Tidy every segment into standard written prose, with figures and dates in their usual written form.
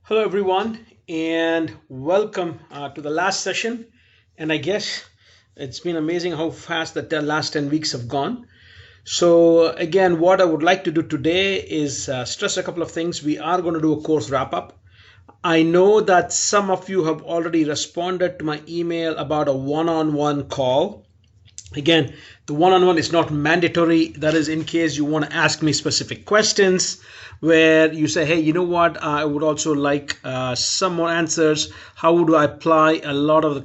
Hello, everyone, and welcome to the last session. And I guess it's been amazing how fast the last 10 weeks have gone. So, again, what I would like to do today is stress a couple of things. We are going to do a course wrap up. I know that some of you have already responded to my email about a one on one call. Again, the one-on-one is not mandatory. That is in case you want to ask me specific questions where you say, hey, you know what, I would also like some more answers. How would I apply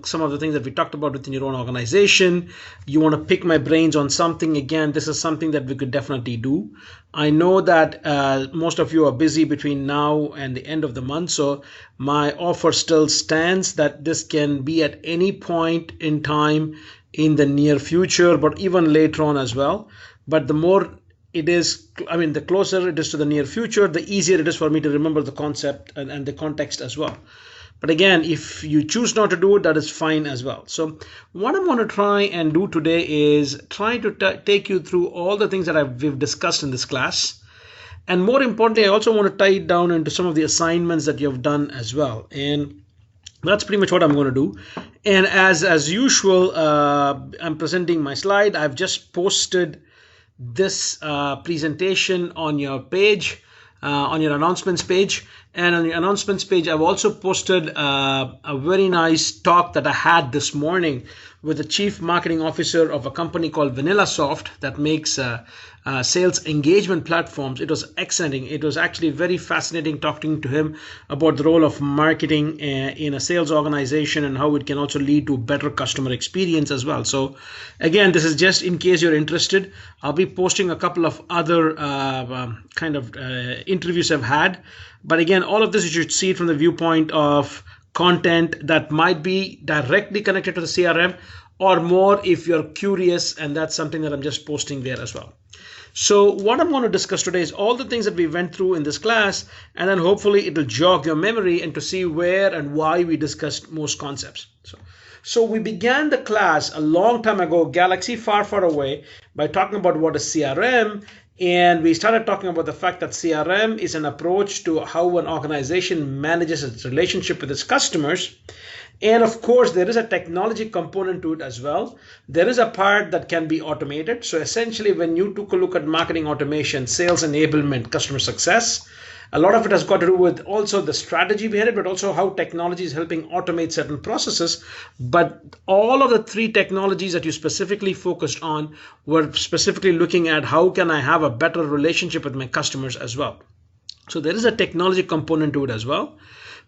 some of the things that we talked about within your own organization? You want to pick my brains on something. Again, this is something that we could definitely do. I know that most of you are busy between now and the end of the month, so my offer still stands that this can be at any point in time in the near future, but even later on as well. But the more it is, the closer it is to the near future, the easier it is for me to remember the concept and the context as well. But again, if you choose not to do it, that is fine as well. So what I'm going to try and do today is try to take you through all the things that we've discussed in this class. And more importantly, I also want to tie it down into some of the assignments that you have done as well. And that's pretty much what I'm going to do. And as usual, I'm presenting my slide. I've just posted this presentation on your page, on your announcements page. And on the announcements page, I've also posted a very nice talk that I had this morning with the chief marketing officer of a company called VanillaSoft that makes sales engagement platforms. It was excellent. It was actually very fascinating talking to him about the role of marketing in a sales organization and how it can also lead to better customer experience as well. So again, this is just in case you're interested. I'll be posting a couple of other interviews I've had. But again, all of this, you should see it from the viewpoint of content that might be directly connected to the CRM, or more if you're curious, and that's something that I'm just posting there as well. So what I'm going to discuss today is all the things that we went through in this class, and then hopefully it will jog your memory and to see where and why we discussed most concepts. So we began the class a long time ago, galaxy far, far away, by talking about what is CRM. And we started talking about the fact that CRM is an approach to how an organization manages its relationship with its customers. And of course, there is a technology component to it as well. There is a part that can be automated. So essentially, when you took a look at marketing automation, sales enablement, customer success, a lot of it has got to do with also the strategy behind it, but also how technology is helping automate certain processes. But all of the three technologies that you specifically focused on were specifically looking at how can I have a better relationship with my customers as well. So there is a technology component to it as well.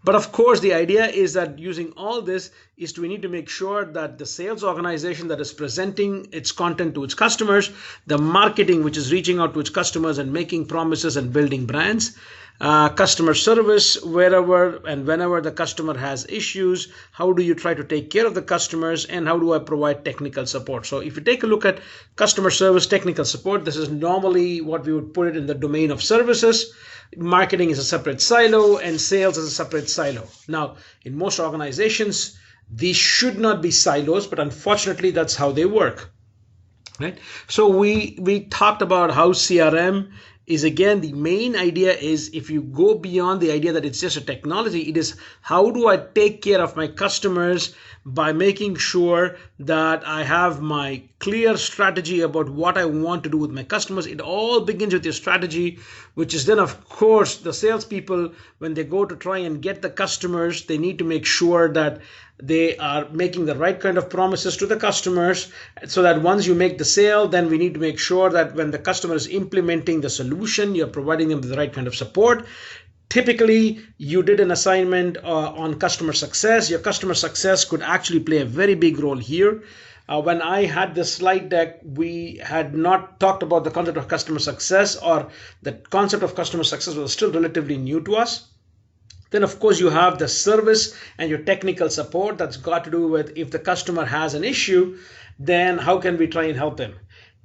But of course, the idea is that using all this is we need to make sure that the sales organization that is presenting its content to its customers, the marketing which is reaching out to its customers and making promises and building brands, customer service wherever and whenever the customer has issues, how do you try to take care of the customers, and how do I provide technical support? So if you take a look at customer service technical support, this is normally what we would put it in the domain of services. Marketing is a separate silo and sales is a separate silo. Now, in most organizations, these should not be silos, but unfortunately, that's how they work. Right? So we talked about how CRM is, again, the main idea is if you go beyond the idea that it's just a technology, it is how do I take care of my customers by making sure that I have my clear strategy about what I want to do with my customers. It all begins with your strategy, which is then, of course, the salespeople, when they go to try and get the customers, they need to make sure that they are making the right kind of promises to the customers, so that once you make the sale, then we need to make sure that when the customer is implementing the solution, you're providing them with the right kind of support. Typically, you did an assignment on customer success. Your customer success could actually play a very big role here. When I had this slide deck, we had not talked about the concept of customer success, or the concept of customer success was still relatively new to us. Then, of course, you have the service and your technical support that's got to do with if the customer has an issue, then how can we try and help them?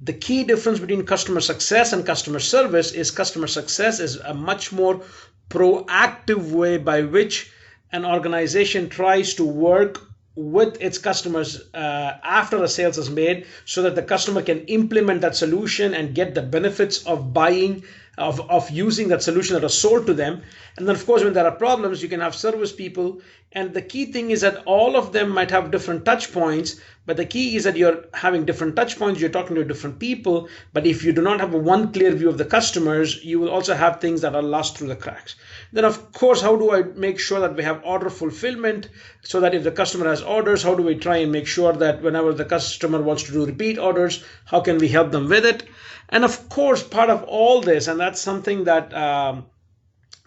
The key difference between customer success and customer service is customer success is a much more proactive way by which an organization tries to work with its customers after a sales is made, so that the customer can implement that solution and get the benefits of buying of using that solution that was sold to them. And then of course, when there are problems, you can have service people. And the key thing is that all of them might have different touch points, but the key is that you're having different touch points, you're talking to different people. But if you do not have a one clear view of the customers, you will also have things that are lost through the cracks. Then of course, how do I make sure that we have order fulfillment, so that if the customer has orders, how do we try and make sure that whenever the customer wants to do repeat orders, how can we help them with it? And of course, part of all this, and that's something that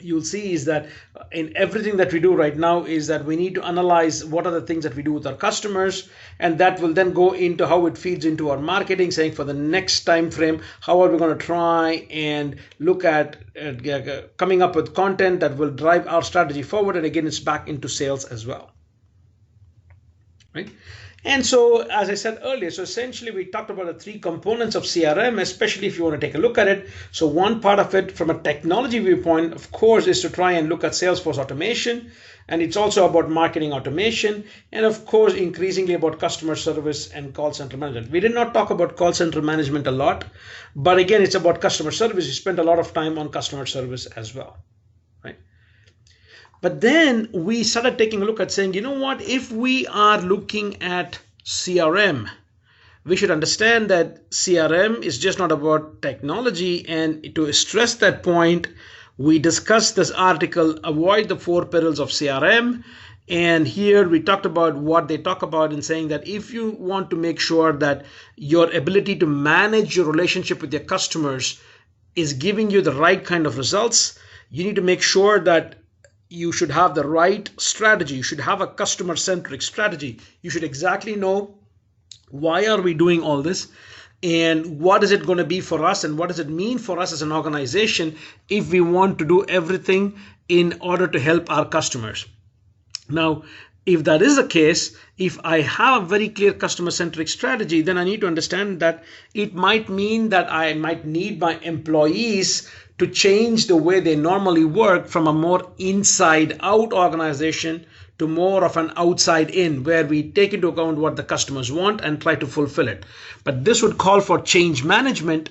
you'll see, is that in everything that we do right now is that we need to analyze what are the things that we do with our customers, and that will then go into how it feeds into our marketing, saying for the next time frame, how are we going to try and look at coming up with content that will drive our strategy forward. And again, it's back into sales as well, right? And so, as I said earlier, so essentially we talked about the three components of CRM, especially if you want to take a look at it. So one part of it from a technology viewpoint, of course, is to try and look at Salesforce automation. And it's also about marketing automation. And of course, increasingly about customer service and call center management. We did not talk about call center management a lot, but again, it's about customer service. We spent a lot of time on customer service as well, right? But then we started taking a look at saying, you know what, if we are looking at CRM, we should understand that CRM is just not about technology. And to stress that point, we discussed this article, Avoid the Four Perils of CRM. And here we talked about what they talk about in saying that if you want to make sure that your ability to manage your relationship with your customers is giving you the right kind of results, you need to make sure that you should have the right strategy. You should have a customer-centric strategy. You should exactly know, why are we doing all this, and what is it going to be for us, and what does it mean for us as an organization if we want to do everything in order to help our customers. Now, if that is the case, if I have a very clear customer-centric strategy, then I need to understand that it might mean that I might need my employees to change the way they normally work from a more inside-out organization to more of an outside-in, where we take into account what the customers want and try to fulfill it. But this would call for change management.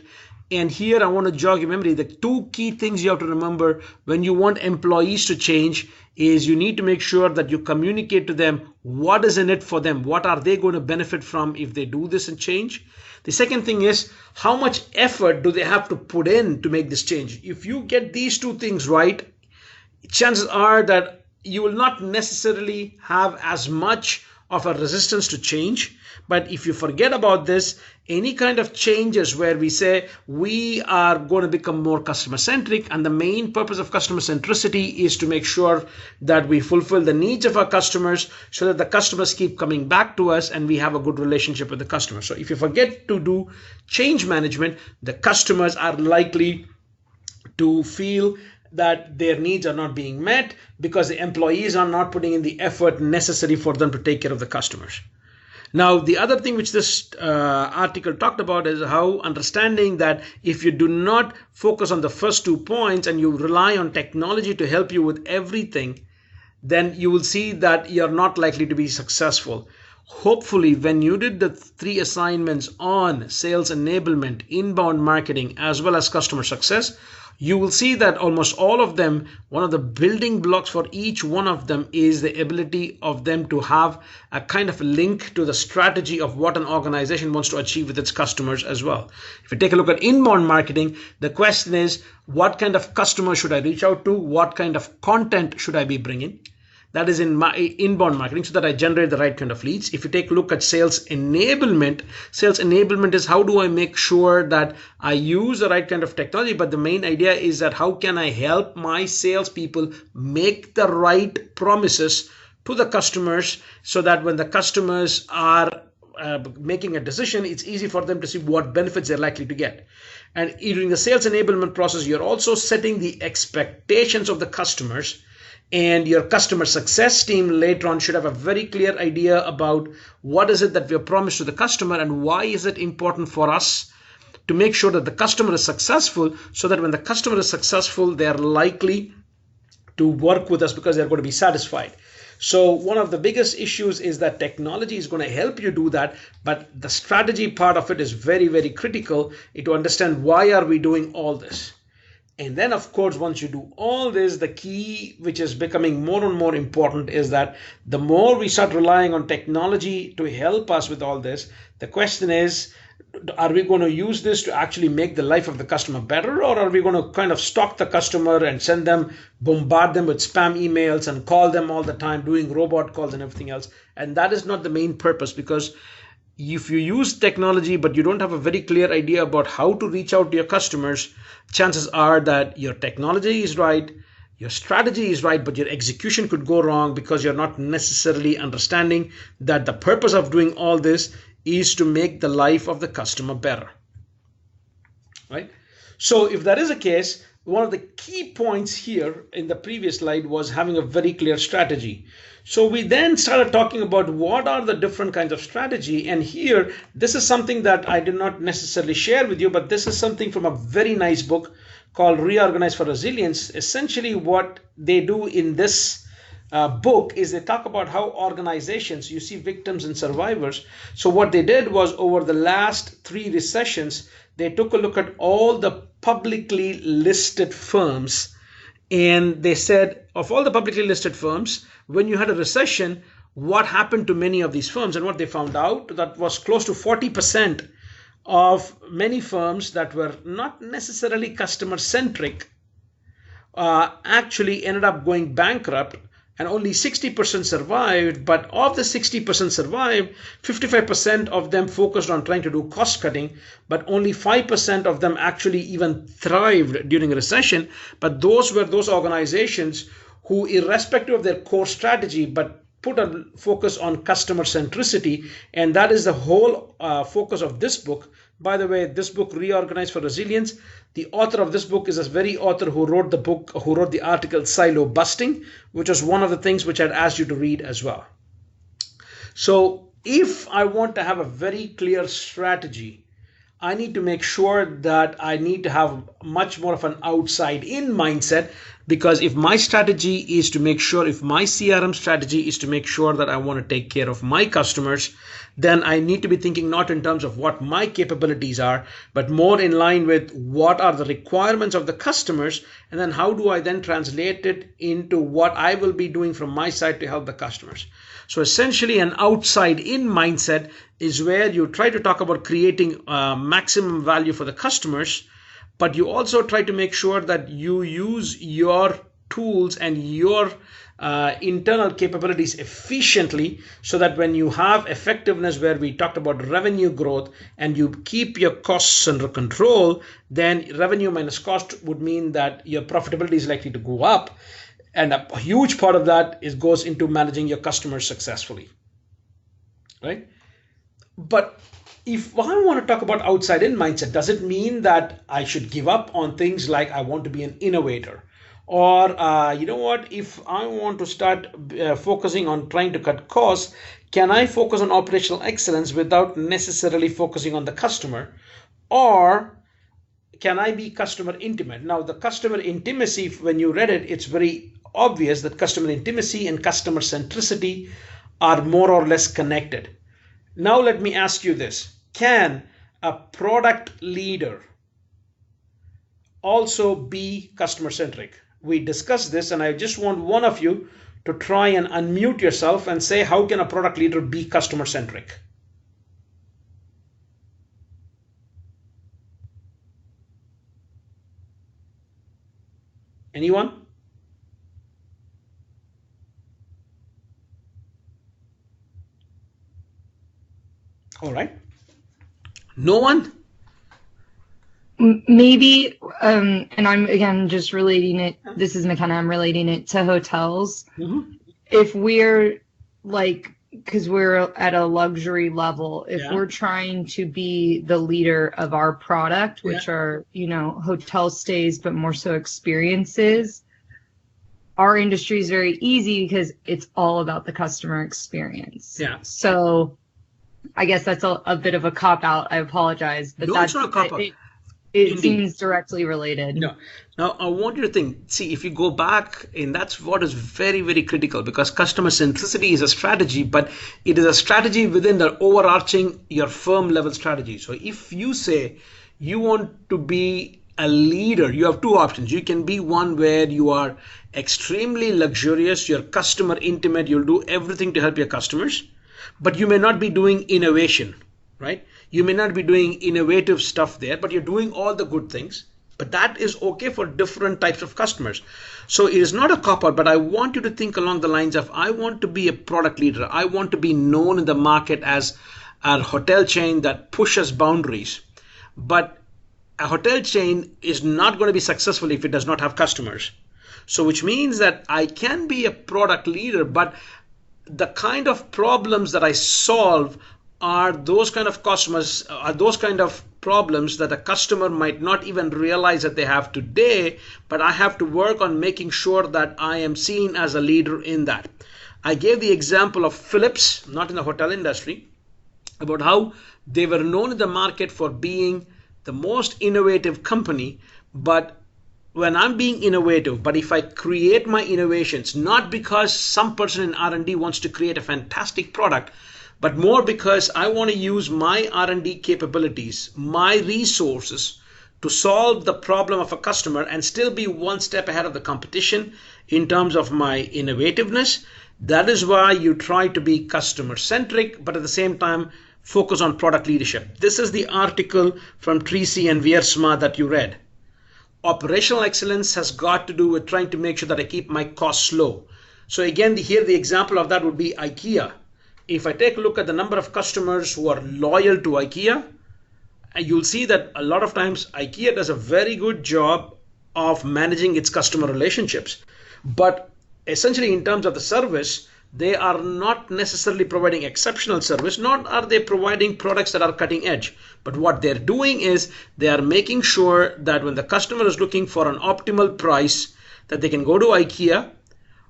And here I want to jog your memory. The two key things you have to remember when you want employees to change is you need to make sure that you communicate to them what is in it for them. What are they going to benefit from if they do this and change? The second thing is, how much effort do they have to put in to make this change? If you get these two things right, chances are that you will not necessarily have as much of a resistance to change. But if you forget about this, any kind of changes where we say we are going to become more customer centric, and the main purpose of customer centricity is to make sure that we fulfill the needs of our customers so that the customers keep coming back to us and we have a good relationship with the customer. So if you forget to do change management, the customers are likely to feel that their needs are not being met because the employees are not putting in the effort necessary for them to take care of the customers. Now, the other thing which this article talked about is how understanding that if you do not focus on the first 2 points and you rely on technology to help you with everything, then you will see that you're not likely to be successful. Hopefully, when you did the 3 assignments on sales enablement, inbound marketing, as well as customer success, you will see that almost all of them, one of the building blocks for each one of them is the ability of them to have a kind of link to the strategy of what an organization wants to achieve with its customers as well. If you take a look at inbound marketing, the question is, what kind of customer should I reach out to? What kind of content should I be bringing? That is in my inbound marketing, so that I generate the right kind of leads. If you take a look at sales enablement is how do I make sure that I use the right kind of technology? But the main idea is that how can I help my salespeople make the right promises to the customers so that when the customers are making a decision, it's easy for them to see what benefits they're likely to get. And during the sales enablement process, you're also setting the expectations of the customers. And your customer success team later on should have a very clear idea about what is it that we have promised to the customer and why is it important for us to make sure that the customer is successful, so that when the customer is successful, they're likely to work with us because they're going to be satisfied. So one of the biggest issues is that technology is going to help you do that, but the strategy part of it is very, very critical to understand why are we doing all this. And then, of course, once you do all this, the key, which is becoming more and more important, is that the more we start relying on technology to help us with all this, the question is, are we going to use this to actually make the life of the customer better, or are we going to kind of stalk the customer and send them, bombard them with spam emails and call them all the time, doing robot calls and everything else? And that is not the main purpose, because if you use technology but you don't have a very clear idea about how to reach out to your customers, chances are that your technology is right, your strategy is right, but your execution could go wrong because you're not necessarily understanding that the purpose of doing all this is to make the life of the customer better, right? So if that is the case, one of the key points here in the previous slide was having a very clear strategy. So we then started talking about what are the different kinds of strategy. And here, this is something that I did not necessarily share with you, but this is something from a very nice book called Reorganize for Resilience. Essentially what they do in this book is they talk about how organizations, you see victims and survivors. So what they did was, over the last 3 recessions, they took a look at all the publicly listed firms, and they said, of all the publicly listed firms, when you had a recession, what happened to many of these firms? And what they found out, that was close to 40% of many firms that were not necessarily customer centric actually ended up going bankrupt, and only 60% survived. But of the 60% survived, 55% of them focused on trying to do cost cutting, but only 5% of them actually even thrived during a recession. But those were those organizations who, irrespective of their core strategy, but put a focus on customer centricity. And that is the whole focus of this book. By the way, this book, Reorganize for Resilience, the author of this book is this very author who wrote the book, who wrote the article Silo Busting, which was one of the things which I'd asked you to read as well. So if I want to have a very clear strategy, I need to make sure that I need to have much more of an outside-in mindset, because if my strategy is to make sure, if my CRM strategy is to make sure that I want to take care of my customers, then I need to be thinking not in terms of what my capabilities are, but more in line with what are the requirements of the customers, and then how do I then translate it into what I will be doing from my side to help the customers. So essentially, an outside-in mindset is where you try to talk about creating maximum value for the customers, but you also try to make sure that you use your tools and your internal capabilities efficiently, so that when you have effectiveness, where we talked about revenue growth, and you keep your costs under control, then revenue minus cost would mean that your profitability is likely to go up. And a huge part of that goes into managing your customers successfully, right? But if I want to talk about outside-in mindset, does it mean that I should give up on things like I want to be an innovator? Or, you know what, if I want to start focusing on trying to cut costs, can I focus on operational excellence without necessarily focusing on the customer? Or can I be customer intimate? Now, the customer intimacy, when you read it, it's very obvious that customer intimacy and customer centricity are more or less connected. Now, let me ask you this. Can a product leader also be customer centric? We discussed this, and I just want one of you to try and unmute yourself and say, how can a product leader be customer centric? Anyone? All right. No one? Maybe, and I'm again just relating it, this is McKenna, I'm relating it to hotels. Mm-hmm. If we're like, because we're at a luxury level, if we're trying to be the leader of our product, which are, you know, hotel stays, but more so experiences, our industry is very easy because it's all about the customer experience. Yeah. So I guess that's a bit of a cop-out. I apologize. But No, that's not a cop-out. It seems directly related. No. Now, I want you to think, see, if you go back, and that's what is very, very critical, because customer centricity is a strategy, but it is a strategy within the overarching, your firm level strategy. So if you say you want to be a leader, you have two options. You can be one where you are extremely luxurious, you're customer intimate, you'll do everything to help your customers, but you may not be doing innovation, right? You may not be doing innovative stuff there, but you're doing all the good things. But that is okay for different types of customers. So it is not a cop-out, but I want you to think along the lines of, I want to be a product leader. I want to be known in the market as a hotel chain that pushes boundaries. But a hotel chain is not going to be successful if it does not have customers. So which means that I can be a product leader, but the kind of problems that I solve are those kind of customers, are those kind of problems that a customer might not even realize that they have today, but I have to work on making sure that I am seen as a leader in that. I gave the example of Philips, not in the hotel industry, about how they were known in the market for being the most innovative company, but when I'm being innovative, but if I create my innovations, not because some person in R&D wants to create a fantastic product, but more because I want to use my R&D capabilities, my resources to solve the problem of a customer and still be one step ahead of the competition in terms of my innovativeness. That is why you try to be customer centric, but at the same time, focus on product leadership. This is the article from Tracy and Wiersma that you read. Operational excellence has got to do with trying to make sure that I keep my costs low. So again, here the example of that would be IKEA. If I take a look at the number of customers who are loyal to IKEA, you'll see that a lot of times IKEA does a very good job of managing its customer relationships. But essentially in terms of the service, they are not necessarily providing exceptional service, nor are they providing products that are cutting edge. But what they're doing is they are making sure that when the customer is looking for an optimal price, that they can go to IKEA.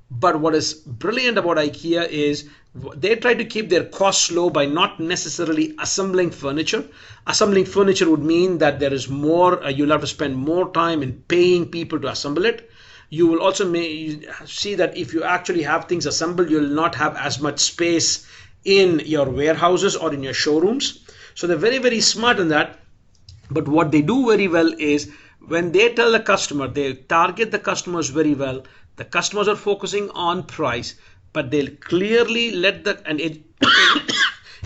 But what is brilliant about IKEA is they try to keep their costs low by not necessarily assembling furniture. Assembling furniture would mean that there is more, you'll have to spend more time in paying people to assemble it. You will also see that if you actually have things assembled, you'll not have as much space in your warehouses or in your showrooms. So they're very, very smart in that. But what they do very well is when they tell the customer, they target the customers very well. The customers are focusing on price, but they'll clearly let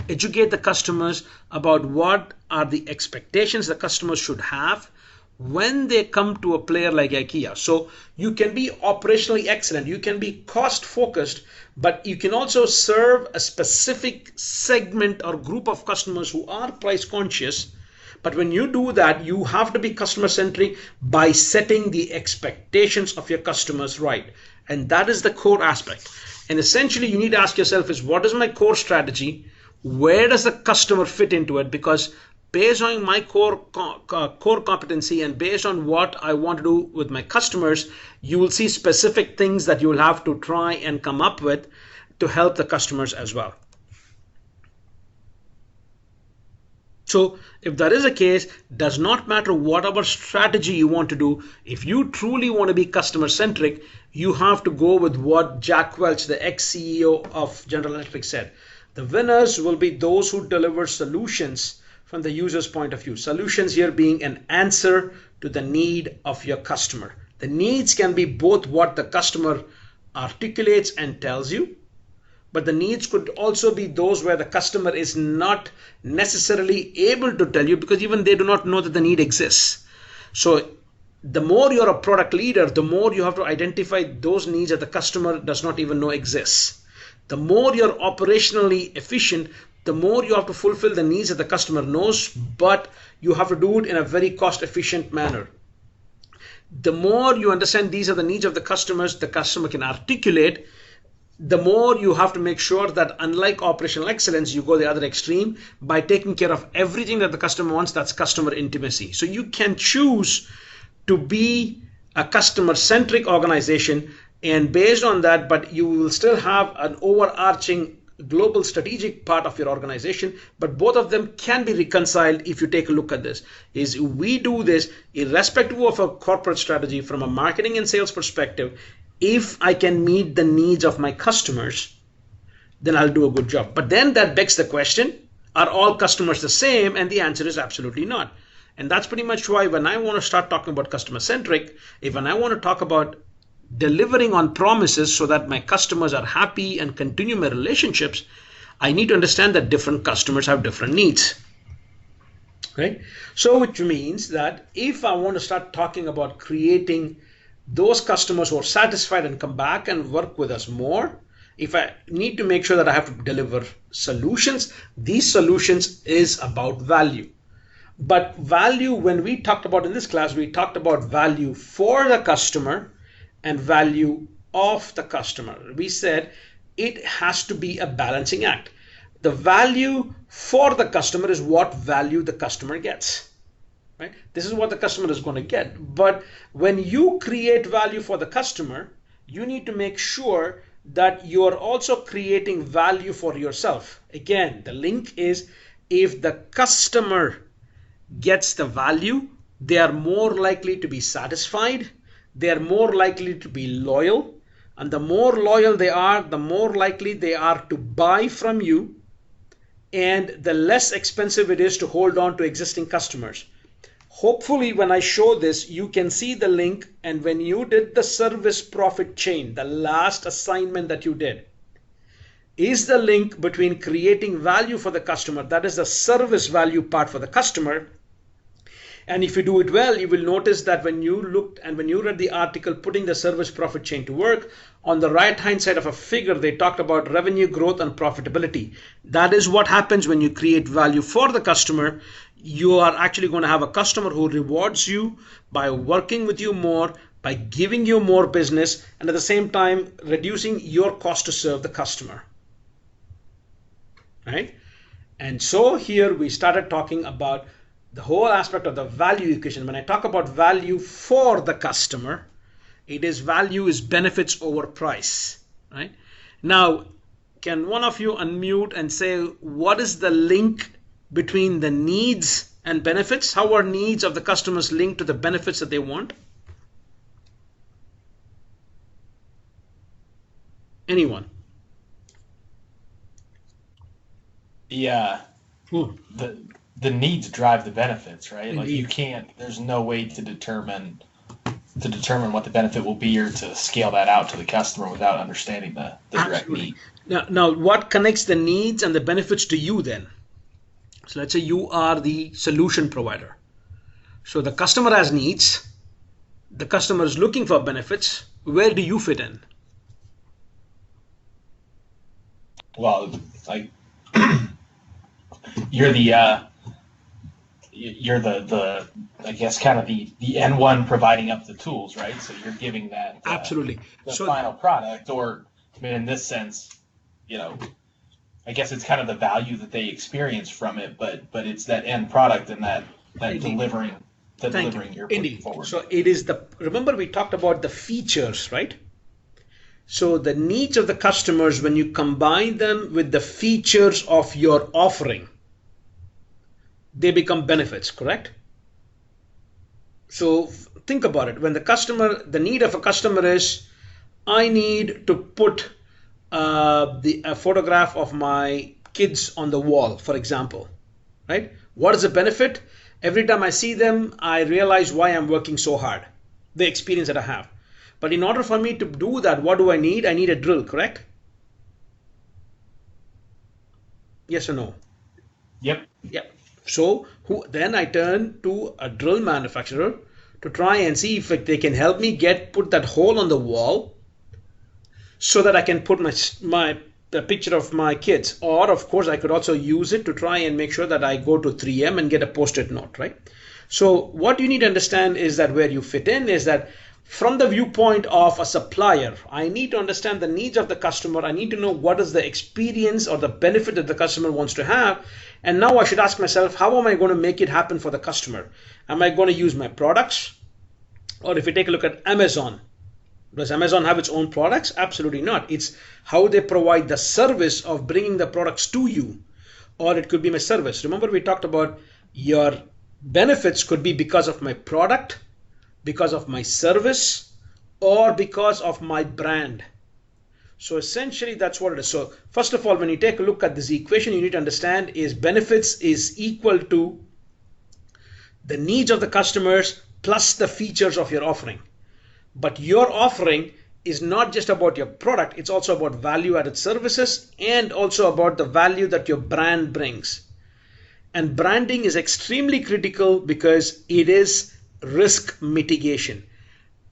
educate the customers about what are the expectations the customers should have when they come to a player like IKEA. So you can be operationally excellent, you can be cost focused, but you can also serve a specific segment or group of customers who are price conscious. But when you do that, you have to be customer centric by setting the expectations of your customers right. And that is the core aspect. And essentially you need to ask yourself is, what is my core strategy? Where does the customer fit into it? Because based on my core competency and based on what I want to do with my customers, you will see specific things that you will have to try and come up with to help the customers as well. So if that is the case, does not matter whatever strategy you want to do. If you truly want to be customer centric, you have to go with what Jack Welch, the ex-CEO of General Electric, said. The winners will be those who deliver solutions from the user's point of view. Solutions here being an answer to the need of your customer. The needs can be both what the customer articulates and tells you, but the needs could also be those where the customer is not necessarily able to tell you because even they do not know that the need exists. So the more you're a product leader, the more you have to identify those needs that the customer does not even know exists. The more you're operationally efficient, the more you have to fulfill the needs that the customer knows, but you have to do it in a very cost efficient manner. The more you understand these are the needs of the customers, the customer can articulate, the more you have to make sure that unlike operational excellence, you go the other extreme by taking care of everything that the customer wants. That's customer intimacy. So you can choose to be a customer centric organization and based on that, but you will still have an overarching global strategic part of your organization, but both of them can be reconciled if you take a look at this. Is we do this irrespective of a corporate strategy from a marketing and sales perspective. If I can meet the needs of my customers, then I'll do a good job. But then that begs the question, are all customers the same? And the answer is absolutely not. And that's pretty much why when I want to start talking about customer centric, when I want to talk about delivering on promises so that my customers are happy and continue my relationships, I need to understand that different customers have different needs. Right? So which means that if I want to start talking about creating those customers who are satisfied and come back and work with us more, if I need to make sure that I have to deliver solutions, these solutions is about value. But value, when we talked about in this class, we talked about value for the customer and value of the customer. We said it has to be a balancing act. The value for the customer is what value the customer gets. Right? This is what the customer is going to get. But when you create value for the customer, you need to make sure that you're also creating value for yourself. Again, the link is if the customer gets the value, they are more likely to be satisfied, they are more likely to be loyal, and the more loyal they are, the more likely they are to buy from you, and the less expensive it is to hold on to existing customers. Hopefully when I show this, you can see the link, and when you did the service profit chain, the last assignment that you did is the link between creating value for the customer, that is the service value part for the customer. And if you do it well, you will notice that when you looked and when you read the article putting the service profit chain to work, on the right hand side of a figure, they talked about revenue growth and profitability. That is what happens when you create value for the customer. You are actually going to have a customer who rewards you by working with you more, by giving you more business, and at the same time reducing your cost to serve the customer. Right? And so here we started talking about the whole aspect of the value equation. When I talk about value for the customer, it is value is benefits over price. Right? Now, can one of you unmute and say what is the link between the needs and benefits? How are needs of the customers linked to the benefits that they want? Anyone? Yeah. The needs drive the benefits, right? Indeed. Like you can't, there's no way to determine what the benefit will be or to scale that out to the customer without understanding the direct need. Now, what connects the needs and the benefits to you then? So let's say you are the solution provider. So the customer has needs, the customer is looking for benefits. Where do you fit in? Well, like you're the I guess kind of the N1 providing up the tools, right? So you're giving that absolutely the final product, or I mean, in this sense, I guess it's kind of the value that they experience from it, but it's that end product and that delivering you're putting forward. So it is remember we talked about the features, right? So the needs of the customers, when you combine them with the features of your offering, they become benefits, correct? So think about it. When the need of a customer is, I need to put a photograph of my kids on the wall, for example, right? What is the benefit? Every time I see them, I realize why I'm working so hard, the experience that I have. But in order for me to do that, what do I need? I need a drill, correct? Yes or no? Yep. So then I turn to a drill manufacturer to try and see if they can help me put that hole on the wall so that I can put the picture of my kids. Or of course I could also use it to try and make sure that I go to 3M and get a post-it note, right? So what you need to understand is that where you fit in is that from the viewpoint of a supplier, I need to understand the needs of the customer. I need to know what is the experience or the benefit that the customer wants to have. And now I should ask myself, how am I going to make it happen for the customer? Am I going to use my products? Or if you take a look at Amazon, does Amazon have its own products? Absolutely not. It's how they provide the service of bringing the products to you. Or it could be my service. Remember we talked about your benefits could be because of my product, because of my service, or because of my brand. So essentially that's what it is. So first of all, when you take a look at this equation, you need to understand is benefits is equal to the needs of the customers plus the features of your offering. But your offering is not just about your product, it's also about value-added services and also about the value that your brand brings. And branding is extremely critical because it is risk mitigation.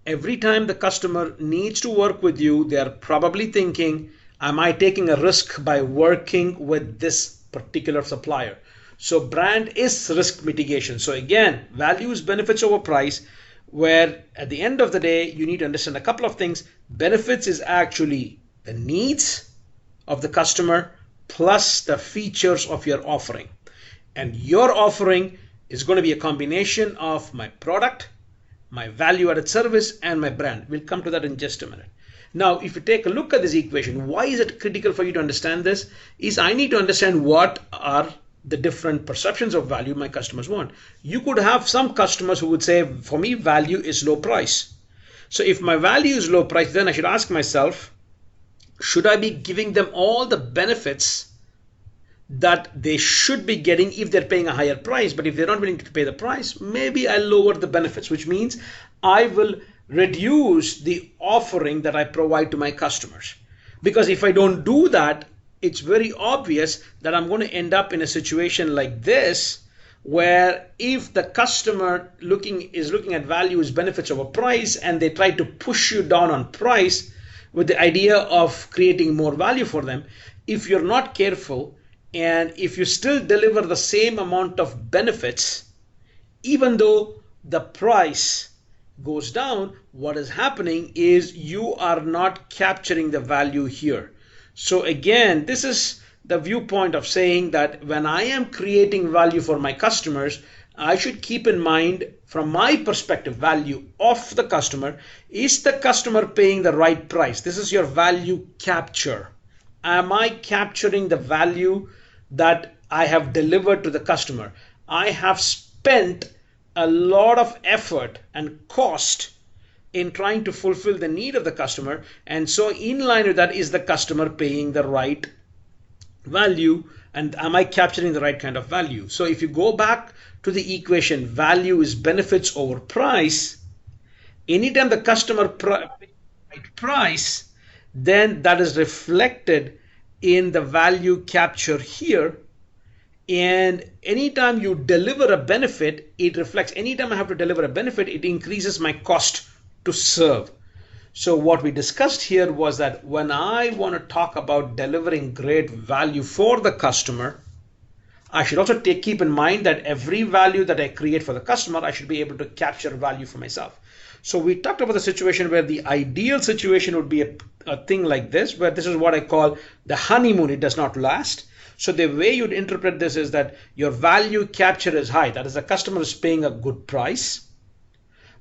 Every time the customer needs to work with you, they are probably thinking, am I taking a risk by working with this particular supplier? So brand is risk mitigation. So again, value is benefits over price, where at the end of the day, you need to understand a couple of things. Benefits is actually the needs of the customer plus the features of your offering. And your offering is going to be a combination of my product, my value-added service, and my brand. We'll come to that in just a minute. Now, if you take a look at this equation, why is it critical for you to understand this? Is I need to understand what are the different perceptions of value my customers want. You could have some customers who would say, for me, value is low price. So if my value is low price, then I should ask myself, should I be giving them all the benefits that they should be getting if they're paying a higher price? But if they're not willing to pay the price, maybe I lower the benefits, which means I will reduce the offering that I provide to my customers. Because if I don't do that, it's very obvious that I'm going to end up in a situation like this, where if the customer is looking at value as benefits over price and they try to push you down on price with the idea of creating more value for them, if you're not careful and if you still deliver the same amount of benefits, even though the price goes down, what is happening is you are not capturing the value here. So again, this is the viewpoint of saying that when I am creating value for my customers, I should keep in mind, from my perspective, value of the customer. Is the customer paying the right price? This is your value capture. Am I capturing the value that I have delivered to the customer? I have spent a lot of effort and cost in trying to fulfill the need of the customer, and so in line with that, is the customer paying the right value, and am I capturing the right kind of value? So if you go back to the equation, value is benefits over price, anytime the customer pays the right price, then that is reflected in the value capture here. And anytime you deliver a benefit, it reflects. Anytime I have to deliver a benefit, it increases my cost to serve. So what we discussed here was that when I want to talk about delivering great value for the customer, I should also keep in mind that every value that I create for the customer, I should be able to capture value for myself. So we talked about the situation where the ideal situation would be a thing like this, where this is what I call the honeymoon. It does not last. So the way you'd interpret this is that your value capture is high. That is, the customer is paying a good price,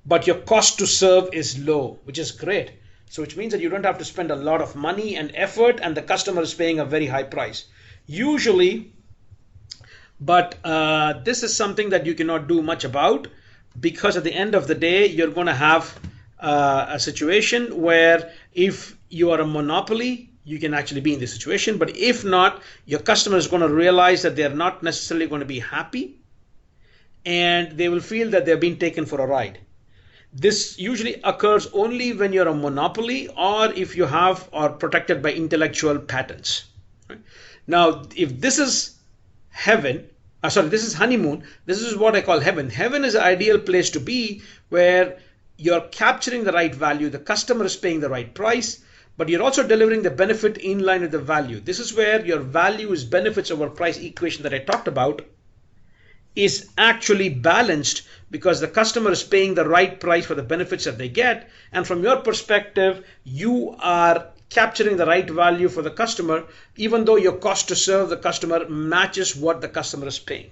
but your cost to serve is low, which is great. So which means that you don't have to spend a lot of money and effort, and the customer is paying a very high price. Usually, but this is something that you cannot do much about, because at the end of the day, you're going to have a situation where if you are a monopoly, you can actually be in this situation. But if not, your customer is going to realize that they're not necessarily going to be happy, and they will feel that they're being taken for a ride. This usually occurs only when you're a monopoly, or if you have or protected by intellectual patents. Right? Now, if this is heaven, this is honeymoon, this is what I call heaven. Heaven is an ideal place to be, where you're capturing the right value, the customer is paying the right price, but you're also delivering the benefit in line with the value. This is where your value is benefits over price equation that I talked about is actually balanced, because the customer is paying the right price for the benefits that they get, and from your perspective, you are capturing the right value for the customer, even though your cost to serve the customer matches what the customer is paying.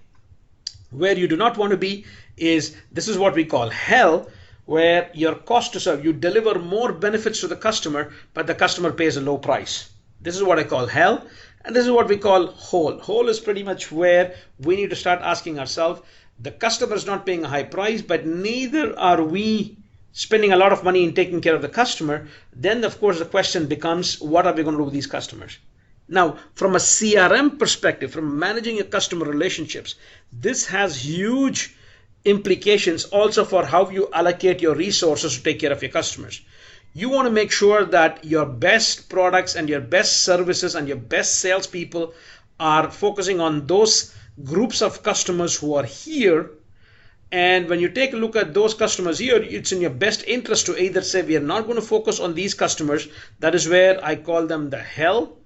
Where you do not want to be is, this is what we call hell, where your cost to serve, you deliver more benefits to the customer, but the customer pays a low price. This is what I call hell, and this is what we call whole. Whole is pretty much where we need to start asking ourselves, the customer is not paying a high price, but neither are we spending a lot of money in taking care of the customer. Then of course the question becomes, what are we going to do with these customers? Now, from a CRM perspective, from managing your customer relationships, this has huge implications also for how you allocate your resources to take care of your customers. You want to make sure that your best products and your best services and your best salespeople are focusing on those groups of customers who are here. And when you take a look at those customers here, it's in your best interest to either say, we are not going to focus on these customers. That is where I call them the hell.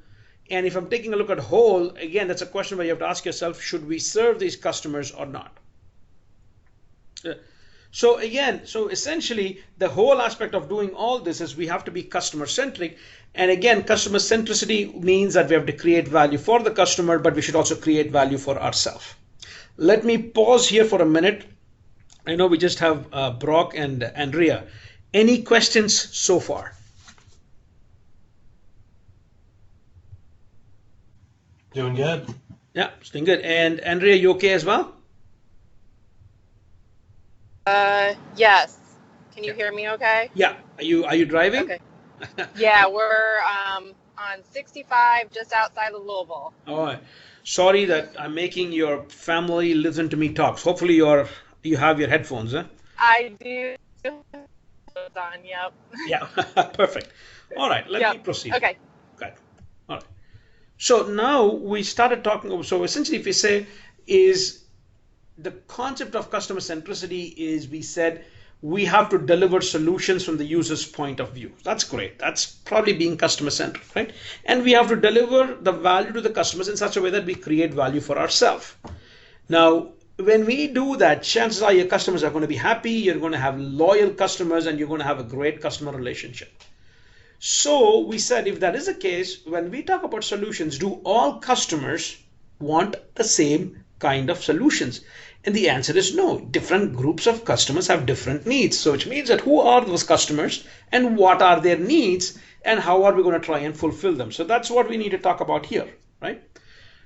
And if I'm taking a look at whole, again, that's a question where you have to ask yourself, should we serve these customers or not? So essentially, the whole aspect of doing all this is we have to be customer centric. And again, customer centricity means that we have to create value for the customer, but we should also create value for ourselves. Let me pause here for a minute. I know we just have Brock and Andrea. Any questions so far? Doing good. Yeah, it's doing good. And Andrea, you okay as well? Yes. Can you hear me okay? Yeah. Are you driving? Okay. Yeah, we're on 65 just outside of Louisville. All right. Sorry that I'm making your family listen to me talk. Hopefully you have your headphones, huh? I do. On, yep. Yeah, perfect. All right, let me proceed. Okay. Good. All right. So now we started talking. So essentially, if we say is the concept of customer centricity is we said we have to deliver solutions from the user's point of view. That's great. That's probably being customer centric, right? And we have to deliver the value to the customers in such a way that we create value for ourselves. Now, when we do that, chances are your customers are going to be happy, you're going to have loyal customers, and you're going to have a great customer relationship. So we said, if that is the case, when we talk about solutions, do all customers want the same kind of solutions? And the answer is no. Different groups of customers have different needs. So which means that who are those customers and what are their needs and how are we going to try and fulfill them? So that's what we need to talk about here, right?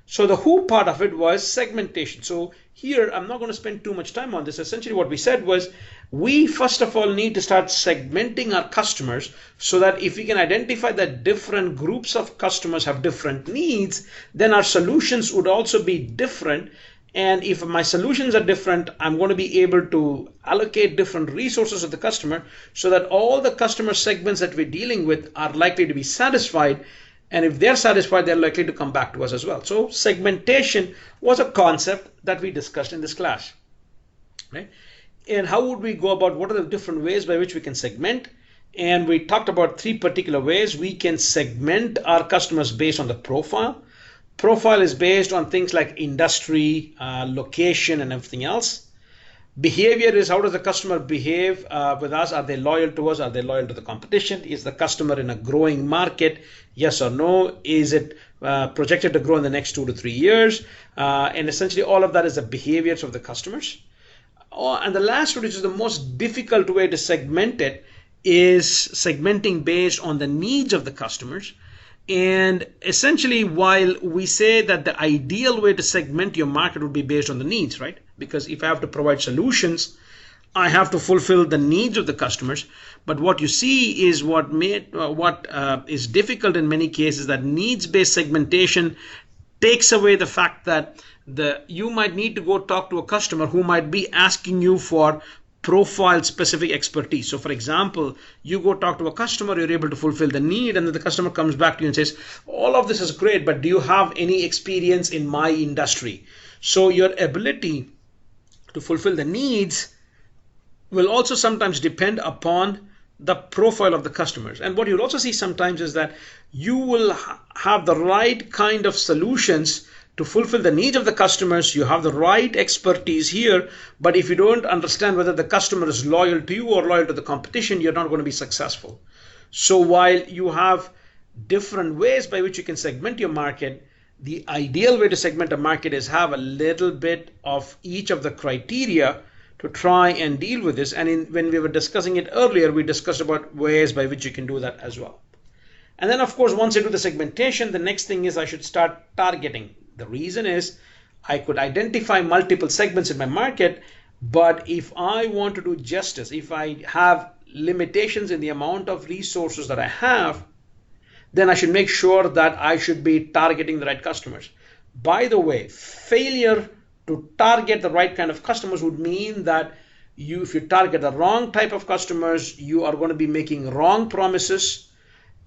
So the who part of it was segmentation. So here, I'm not going to spend too much time on this. Essentially what we said was we first of all need to start segmenting our customers so that if we can identify that different groups of customers have different needs, then our solutions would also be different. And if my solutions are different, I'm going to be able to allocate different resources to the customer so that all the customer segments that we're dealing with are likely to be satisfied. And if they're satisfied, they're likely to come back to us as well. So segmentation was a concept that we discussed in this class, right? And how would we go about what are the different ways by which we can segment? And we talked about three particular ways. We can segment our customers based on the profile. Profile is based on things like industry, location, and everything else. Behavior is how does the customer behave with us? Are they loyal to us? Are they loyal to the competition? Is the customer in a growing market? Yes or no? Is it projected to grow in the next 2 to 3 years? And essentially all of that is the behaviors of the customers. And the last one, which is the most difficult way to segment it, is segmenting based on the needs of the customers. And essentially, while we say that the ideal way to segment your market would be based on the needs, right? Because if I have to provide solutions, I have to fulfill the needs of the customers. But what you see is what is difficult in many cases, that needs-based segmentation takes away the fact that you might need to go talk to a customer who might be asking you for profile specific expertise. So for example, you go talk to a customer, you're able to fulfill the need, and then the customer comes back to you and says, all of this is great, but do you have any experience in my industry? So your ability to fulfill the needs will also sometimes depend upon the profile of the customers. And what you'll also see sometimes is that you will have the right kind of solutions to fulfill the needs of the customers. You have the right expertise here, but if you don't understand whether the customer is loyal to you or loyal to the competition, you're not going to be successful. So while you have different ways by which you can segment your market, the ideal way to segment a market is have a little bit of each of the criteria to try and deal with this. And when we were discussing it earlier, we discussed about ways by which you can do that as well. And then of course, once I do the segmentation, the next thing is I should start targeting. The reason is I could identify multiple segments in my market, but if I want to do justice, if I have limitations in the amount of resources that I have, then I should make sure that I should be targeting the right customers. By the way, failure to target the right kind of customers would mean that if you target the wrong type of customers, you are going to be making wrong promises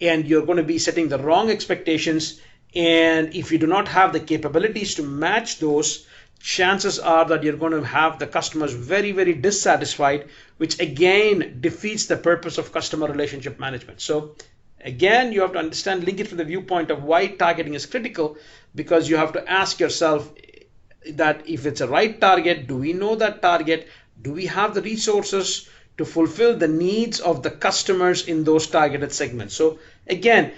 and you're going to be setting the wrong expectations. And if you do not have the capabilities to match those, chances are that you're going to have the customers very, very dissatisfied, which again defeats the purpose of customer relationship management. So again, you have to understand, link it from the viewpoint of why targeting is critical, because you have to ask yourself that if it's a right target, do we know that target? Do we have the resources to fulfill the needs of the customers in those targeted segments? So again,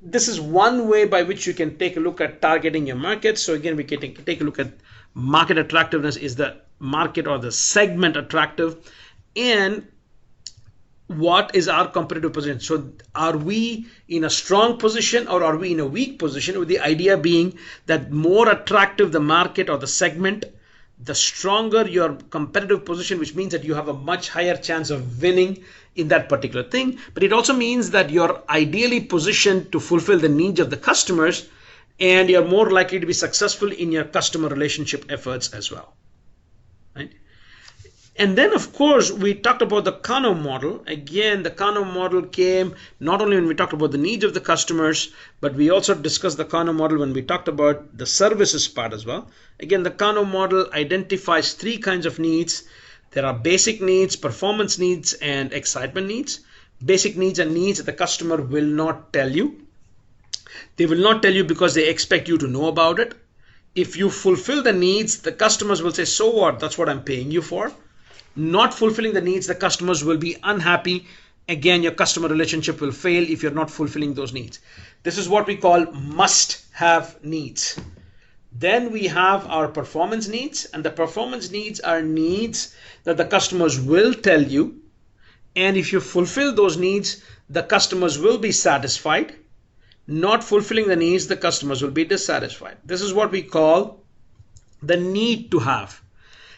this is one way by which you can take a look at targeting your market. So again, we can take a look at market attractiveness. Is the market or the segment attractive? And what is our competitive position? So are we in a strong position or are we in a weak position? With the idea being that more attractive the market or the segment, the stronger your competitive position, which means that you have a much higher chance of winning in that particular thing. But it also means that you're ideally positioned to fulfill the needs of the customers, and you're more likely to be successful in your customer relationship efforts as well, right? And then, of course, we talked about the Cana model. Again, the Cana model came not only when we talked about the needs of the customers, but we also discussed the Cana model when we talked about the services part as well. Again, the Cana model identifies three kinds of needs. There are basic needs, performance needs, and excitement needs. Basic needs are needs that the customer will not tell you. They will not tell you because they expect you to know about it. If you fulfill the needs, the customers will say, so what? That's what I'm paying you for. Not fulfilling the needs, the customers will be unhappy. Again, your customer relationship will fail if you're not fulfilling those needs. This is what we call must-have needs. Then we have our performance needs, and the performance needs are needs that the customers will tell you. And if you fulfill those needs, the customers will be satisfied. Not fulfilling the needs, the customers will be dissatisfied. This is what we call the need to have.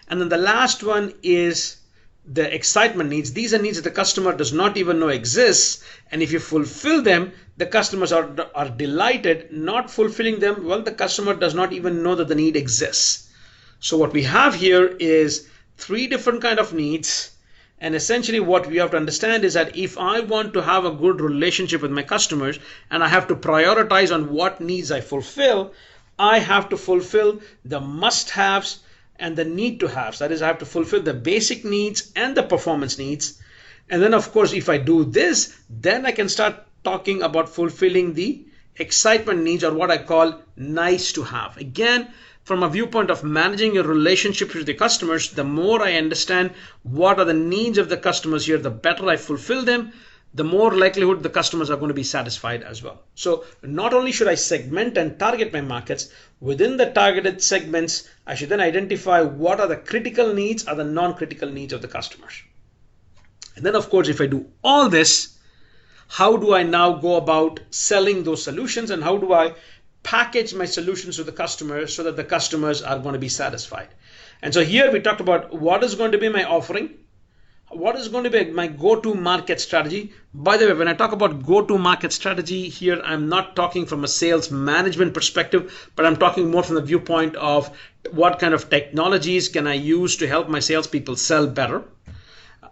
And then the last one is the excitement needs. These are needs that the customer does not even know exists. And if you fulfill them, the customers are delighted. Not fulfilling them, well, the customer does not even know that the need exists. So what we have here is three different kind of needs. And essentially what we have to understand is that if I want to have a good relationship with my customers and I have to prioritize on what needs I fulfill, I have to fulfill the must-haves and the need to haves. That is, I have to fulfill the basic needs and the performance needs. And then, of course, if I do this, then I can start talking about fulfilling the excitement needs, or what I call nice to have. Again, from a viewpoint of managing your relationship with the customers, the more I understand what are the needs of the customers here, the better I fulfill them, the more likelihood the customers are going to be satisfied as well. So not only should I segment and target my markets, within the targeted segments, I should then identify what are the critical needs or the non-critical needs of the customers. And then, of course, if I do all this, how do I now go about selling those solutions, and how do I package my solutions to the customers so that the customers are going to be satisfied? And so here we talked about what is going to be my offering, what is going to be my go-to market strategy. By the way, when I talk about go-to market strategy here, I'm not talking from a sales management perspective, but I'm talking more from the viewpoint of what kind of technologies can I use to help my salespeople sell better.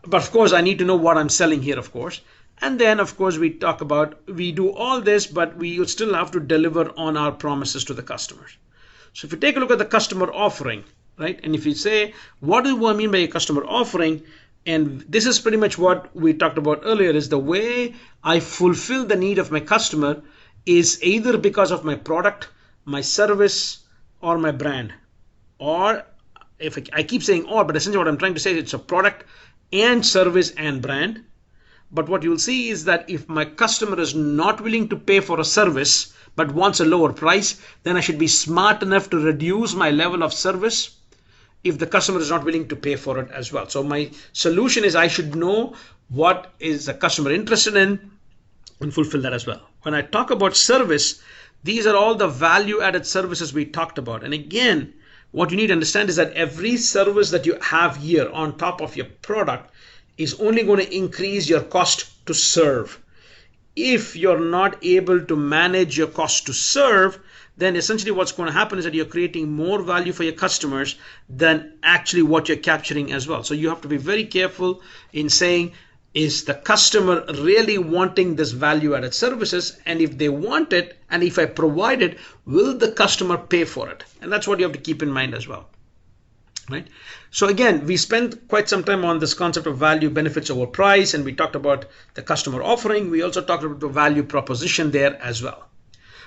But of course, I need to know what I'm selling here, of course. And then, of course, we talk about, we do all this, but we still have to deliver on our promises to the customers. So if you take a look at the customer offering, right? And if you say, what do I mean by a customer offering? And this is pretty much what we talked about earlier, is the way I fulfill the need of my customer is either because of my product, my service, or my brand. Or if I keep saying or, but essentially what I'm trying to say is it's a product and service and brand. But what you'll see is that if my customer is not willing to pay for a service but wants a lower price, then I should be smart enough to reduce my level of service if the customer is not willing to pay for it as well. So my solution is I should know what is the customer interested in and fulfill that as well. When I talk about service, these are all the value added services we talked about. And again, what you need to understand is that every service that you have here on top of your product is only going to increase your cost to serve. If you're not able to manage your cost to serve, then essentially what's going to happen is that you're creating more value for your customers than actually what you're capturing as well. So you have to be very careful in saying, is the customer really wanting this value added services? And if they want it, and if I provide it, will the customer pay for it? And that's what you have to keep in mind as well. Right. So again, we spent quite some time on this concept of value, benefits over price, and we talked about the customer offering. We also talked about the value proposition there as well.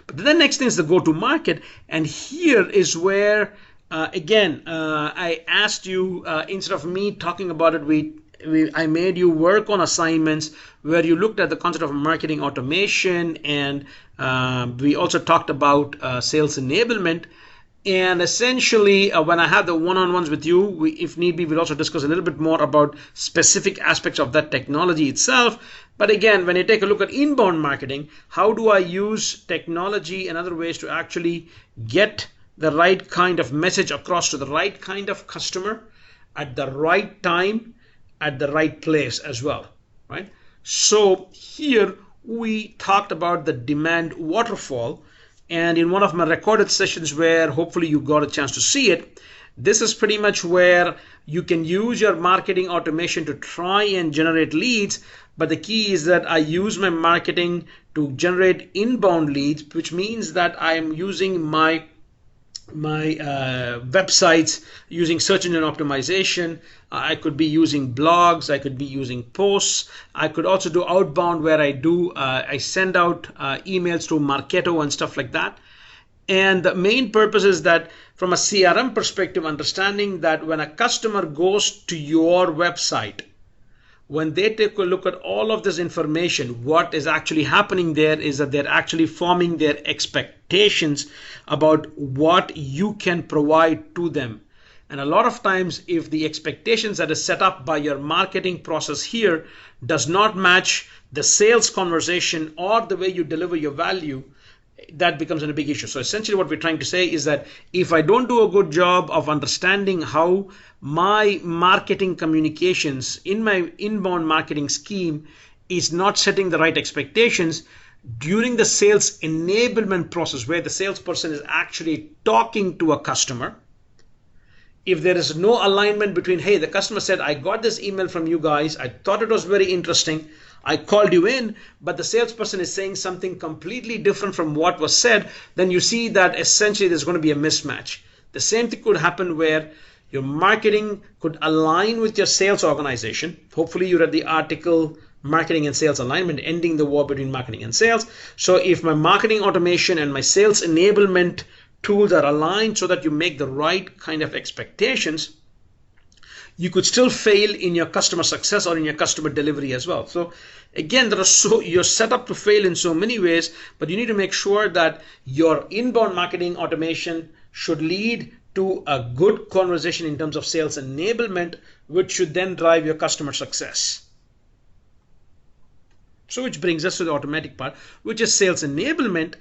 But the next thing is the go-to market, and here is where I asked you, instead of me talking about it, I made you work on assignments where you looked at the concept of marketing automation, and we also talked about sales enablement. And essentially, when I have the one-on-ones with you, if need be, we'll also discuss a little bit more about specific aspects of that technology itself. But again, when you take a look at inbound marketing, how do I use technology and other ways to actually get the right kind of message across to the right kind of customer at the right time, at the right place as well, right? So here we talked about the demand waterfall. And in one of my recorded sessions where hopefully you got a chance to see it, this is pretty much where you can use your marketing automation to try and generate leads. But the key is that I use my marketing to generate inbound leads, which means that I am using my websites using search engine optimization. I could be using blogs, I could be using posts. I could also do outbound where I send out emails to Marketo and stuff like that. And the main purpose is that from a CRM perspective, understanding that when a customer goes to your website, when they take a look at all of this information, what is actually happening there is that they're actually forming their expectations about what you can provide to them. And a lot of times, if the expectations that is set up by your marketing process here does not match the sales conversation or the way you deliver your value, that becomes a big issue. So essentially what we're trying to say is that if I don't do a good job of understanding how my marketing communications in my inbound marketing scheme is not setting the right expectations during the sales enablement process where the salesperson is actually talking to a customer, if there is no alignment between, hey, the customer said, I got this email from you guys, I thought it was very interesting, I called you in, but the salesperson is saying something completely different from what was said, then you see that essentially there's going to be a mismatch. The same thing could happen where your marketing could align with your sales organization. Hopefully you read the article, Marketing and Sales Alignment, Ending the War Between Marketing and Sales. So if my marketing automation and my sales enablement tools are aligned so that you make the right kind of expectations, you could still fail in your customer success or in your customer delivery as well. So again, you're set up to fail in so many ways, but you need to make sure that your inbound marketing automation should lead to a good conversation in terms of sales enablement, which should then drive your customer success. So which brings us to the automatic part, which is sales enablement.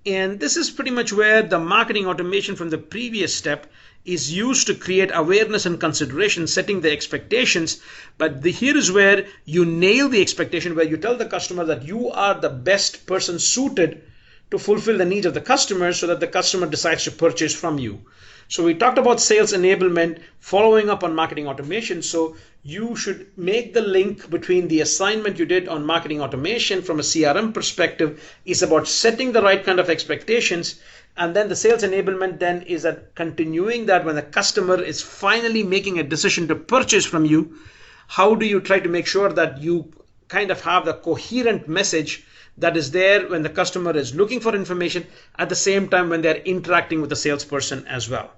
And this is pretty much where the marketing automation from the previous step is used to create awareness and consideration, setting the expectations. But here is where you nail the expectation, where you tell the customer that you are the best person suited to fulfill the needs of the customer so that the customer decides to purchase from you. So we talked about sales enablement, following up on marketing automation. So you should make the link between the assignment you did on marketing automation from a CRM perspective is about setting the right kind of expectations. And then the sales enablement then is that continuing that when the customer is finally making a decision to purchase from you, how do you try to make sure that you kind of have the coherent message that is there when the customer is looking for information at the same time when they're interacting with the salesperson as well.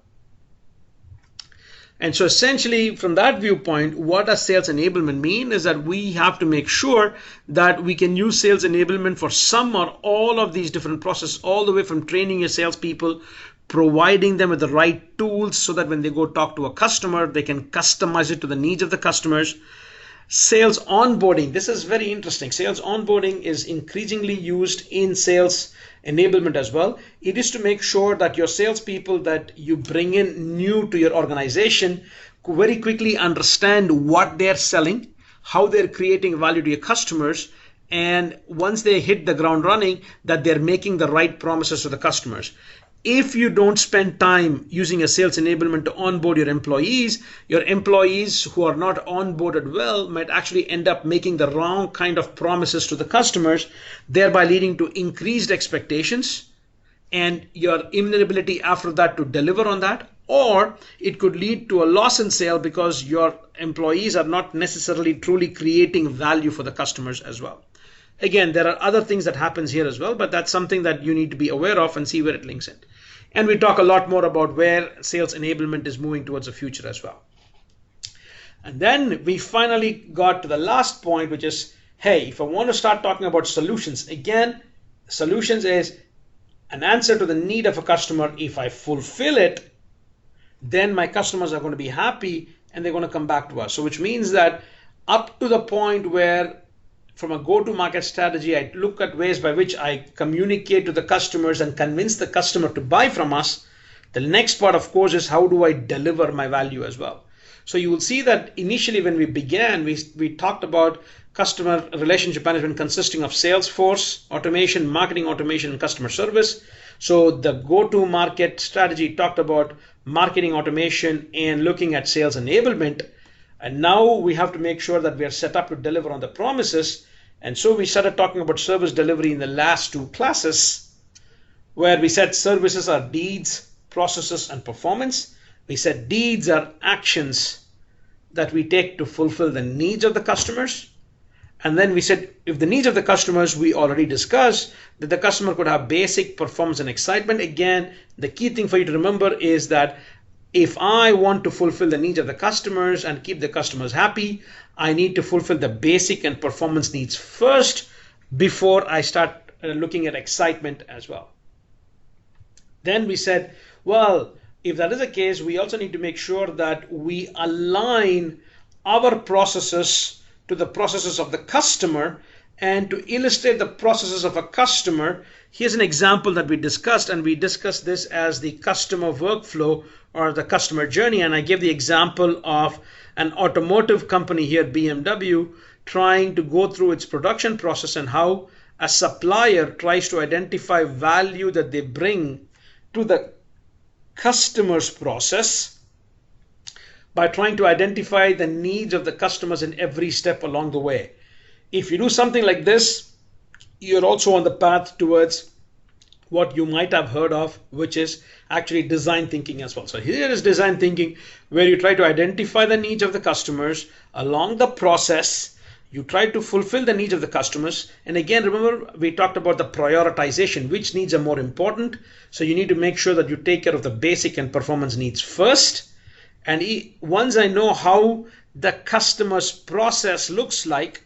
And so essentially from that viewpoint, what does sales enablement mean is that we have to make sure that we can use sales enablement for some or all of these different processes, all the way from training your salespeople, providing them with the right tools so that when they go talk to a customer, they can customize it to the needs of the customers. Sales onboarding. This is very interesting. Sales onboarding is increasingly used in sales enablement as well. It is to make sure that your salespeople that you bring in new to your organization very quickly understand what they're selling, how they're creating value to your customers, and once they hit the ground running, that they're making the right promises to the customers. if you don't spend time using a sales enablement to onboard your employees who are not onboarded well might actually end up making the wrong kind of promises to the customers, thereby leading to increased expectations and your inability after that to deliver on that. Or it could lead to a loss in sale because your employees are not necessarily truly creating value for the customers as well. Again, there are other things that happens here as well, but that's something that you need to be aware of and see where it links in. And we talk a lot more about where sales enablement is moving towards the future as well. And then we finally got to the last point, which is, hey, if I want to start talking about solutions, again, solutions is an answer to the need of a customer. If I fulfill it, then my customers are going to be happy and they're going to come back to us. So which means that up to the point where from a go-to-market strategy, I look at ways by which I communicate to the customers and convince the customer to buy from us. The next part, of course, is how do I deliver my value as well. So you will see that initially when we began, we talked about customer relationship management consisting of Salesforce automation, marketing automation, and customer service. So the go-to-market strategy talked about marketing automation and looking at sales enablement. And now we have to make sure that we are set up to deliver on the promises. And so we started talking about service delivery in the last two classes, where we said services are deeds, processes, and performance. We said deeds are actions that we take to fulfill the needs of the customers. And then we said if the needs of the customers, we already discussed that the customer could have basic performance and excitement. Again, the key thing for you to remember is that if I want to fulfill the needs of the customers and keep the customers happy, I need to fulfill the basic and performance needs first before I start looking at excitement as well. Then we said, well, if that is the case, we also need to make sure that we align our processes to the processes of the customer. And to illustrate the processes of a customer, here's an example that we discussed, and we discussed this as the customer workflow or the customer journey. And I gave the example of an automotive company here, BMW, trying to go through its production process and how a supplier tries to identify value that they bring to the customer's process by trying to identify the needs of the customers in every step along the way. If you do something like this, you're also on the path towards what you might have heard of, which is actually design thinking as well. So here is design thinking, where you try to identify the needs of the customers along the process. You try to fulfill the needs of the customers. And again, remember, we talked about the prioritization, which needs are more important. So you need to make sure that you take care of the basic and performance needs first. And once I know how the customer's process looks like,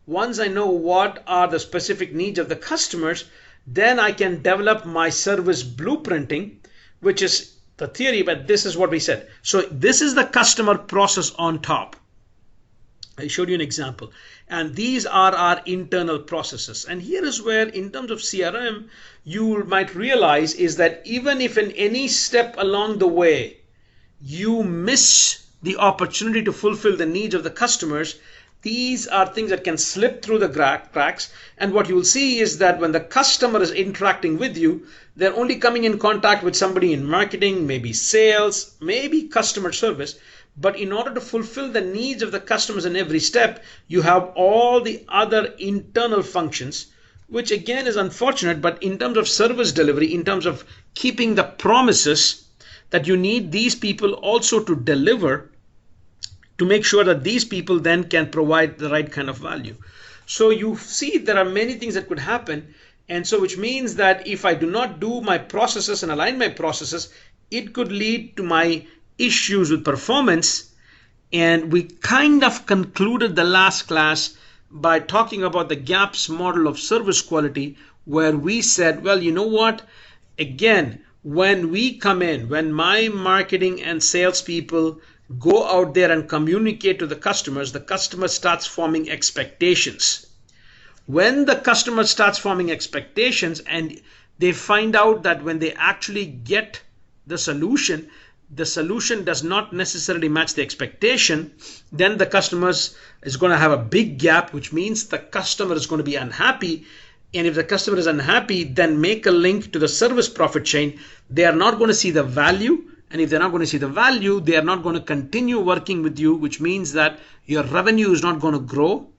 once I know what are the specific needs of the customers, then I can develop my service blueprinting, which is the theory, but this is what we said. So this is the customer process on top. I showed you an example. And these are our internal processes. And here is where, in terms of CRM, you might realize is that even if in any step along the way, you miss the opportunity to fulfill the needs of the customers, these are things that can slip through the cracks. And what you will see is that when the customer is interacting with you, they're only coming in contact with somebody in marketing, maybe sales, maybe customer service. But in order to fulfill the needs of the customers in every step, you have all the other internal functions, which again is unfortunate. But in terms of service delivery, in terms of keeping the promises, that you need these people also to deliver, to make sure that these people then can provide the right kind of value. So you see there are many things that could happen. And so which means that if I do not do my processes and align my processes, it could lead to my issues with performance. And we kind of concluded the last class by talking about the gaps model of service quality, where we said, well, you know what? Again, when we come in, when my marketing and salespeople go out there and communicate to the customer starts forming expectations. When the customer starts forming expectations and they find out that when they actually get the solution does not necessarily match the expectation, then the customer is going to have a big gap, which means the customer is going to be unhappy. And if the customer is unhappy, then make a link to the service profit chain. They are not going to see the value. And if they're not going to see the value, they are not going to continue working with you, which means that your revenue is not going to grow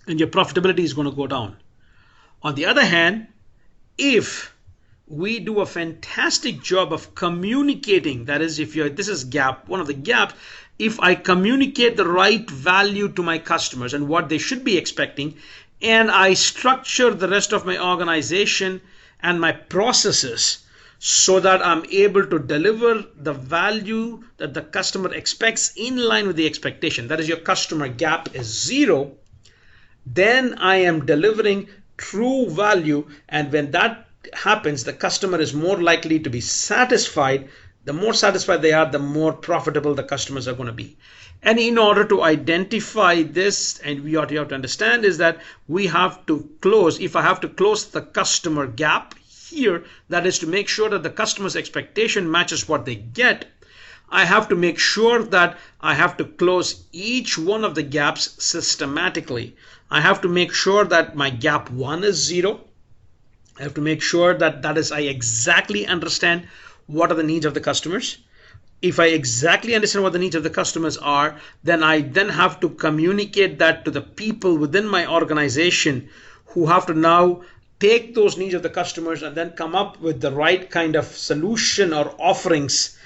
and your profitability is going to go down. On the other hand, if we do a fantastic job of communicating, that is, if you're, this is gap, one of the gaps, if I communicate the right value to my customers and what they should be expecting, and I structure the rest of my organization and my processes so that I'm able to deliver the value that the customer expects in line with the expectation, that is, your customer gap is 0, then I am delivering true value. And when that happens, the customer is more likely to be satisfied. The more satisfied they are, the more profitable the customers are going to be. And in order to identify this, and we ought to have to understand, is that we have to close, if I have to close the customer gap here, that is to make sure that the customer's expectation matches what they get, I have to make sure that I have to close each one of the gaps systematically. I have to make sure that my gap 1 is 0. I have to make sure that I exactly understand what are the needs of the customers. If I exactly understand what the needs of the customers are, then I then have to communicate that to the people within my organization who have to now take those needs of the customers and then come up with the right kind of solution or offerings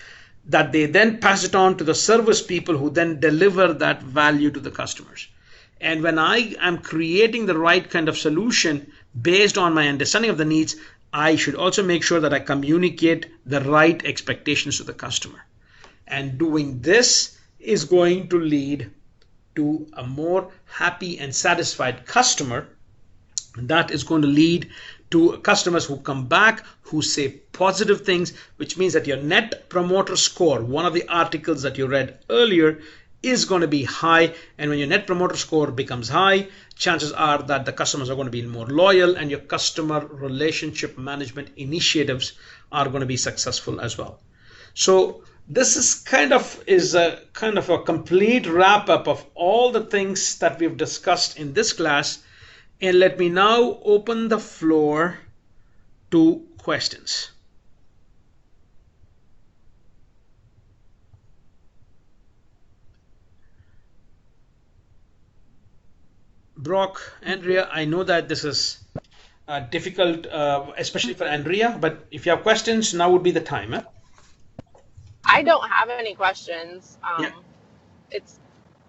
that they then pass it on to the service people who then deliver that value to the customers. And when I am creating the right kind of solution based on my understanding of the needs, I should also make sure that I communicate the right expectations to the customer. And doing this is going to lead to a more happy and satisfied customer. That is going to lead to customers who come back, who say positive things, which means that your net promoter score, one of the articles that you read earlier, is going to be high. And when your net promoter score becomes high, chances are that the customers are going to be more loyal and your customer relationship management initiatives are going to be successful as well. So this is kind of a complete wrap up of all the things that we've discussed in this class. And let me now open the floor to questions. Brock, Andrea, I know that this is difficult, especially for Andrea, but if you have questions, now would be the time. I don't have any questions. Yeah. It's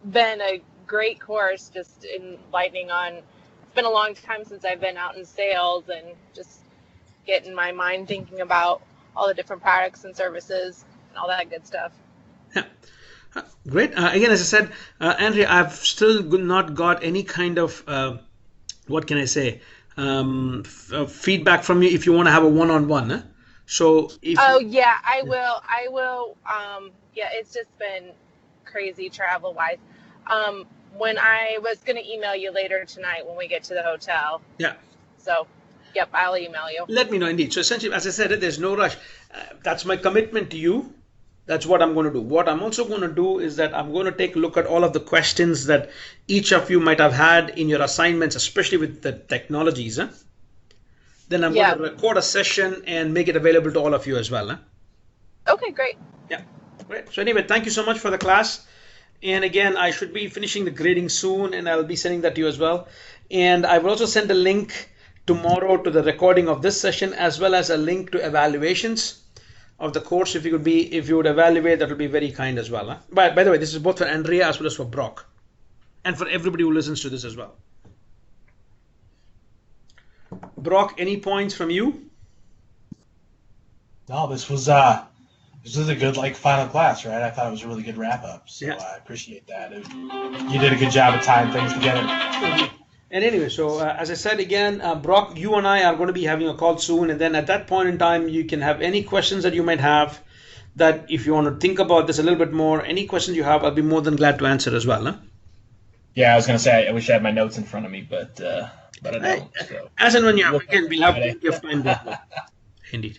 been a great course, just enlightening on, it's been a long time since I've been out in sales and just getting my mind thinking about all the different products and services and all that good stuff. Yeah. Great. Again, as I said, Andrea, I've still not got any kind of, what can I say, feedback from you if you want to have a one-on-one. So if yeah, I will. Yeah, it's just been crazy travel-wise. When I was going to email you later tonight when we get to the hotel. Yeah. So, yep, I'll email you. Let me know, indeed. So essentially, as I said, there's no rush. That's my commitment to you. That's what I'm going to do. What I'm also going to do is that I'm going to take a look at all of the questions that each of you might have had in your assignments, especially with the technologies. Then I'm going to record a session and make it available to all of you as well. Okay, great. Yeah, great. So anyway, thank you so much for the class. And again, I should be finishing the grading soon, and I'll be sending that to you as well. And I will also send a link tomorrow to the recording of this session, as well as a link to evaluations of the course. If you would evaluate, that would be very kind as well. By the way, this is both for Andrea as well as for Brock, and for everybody who listens to this as well. Brock, any points from you? No, this was a good final class, right? I thought it was a really good wrap up. So yeah. I appreciate that. You did a good job of tying things together. And anyway, so as I said again, Brock, you and I are going to be having a call soon, and then at that point in time, you can have any questions that you might have. That if you want to think about this a little bit more, any questions you have, I'll be more than glad to answer as well. Yeah, I was going to say I wish I had my notes in front of me, but I don't. So. As and when you have, again, we'll have plenty of time. Indeed.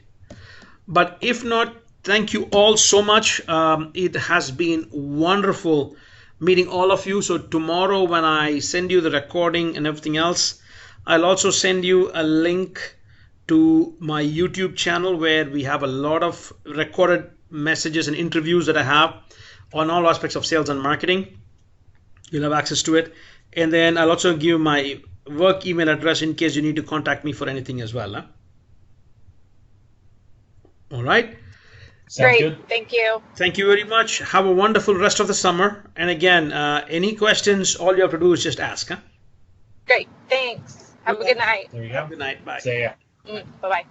But if not, thank you all so much. It has been wonderful meeting all of you. So tomorrow when I send you the recording and everything else, I'll also send you a link to my YouTube channel where we have a lot of recorded messages and interviews that I have on all aspects of sales and marketing. You'll have access to it. And then I'll also give my work email address in case you need to contact me for anything as well. Huh? All right. Sounds good. Thank you. Thank you very much. Have a wonderful rest of the summer. And again, any questions, all you have to do is just ask. Huh? Great. Thanks. Have a good night. There you go. Good night. Bye. See ya. Bye-bye.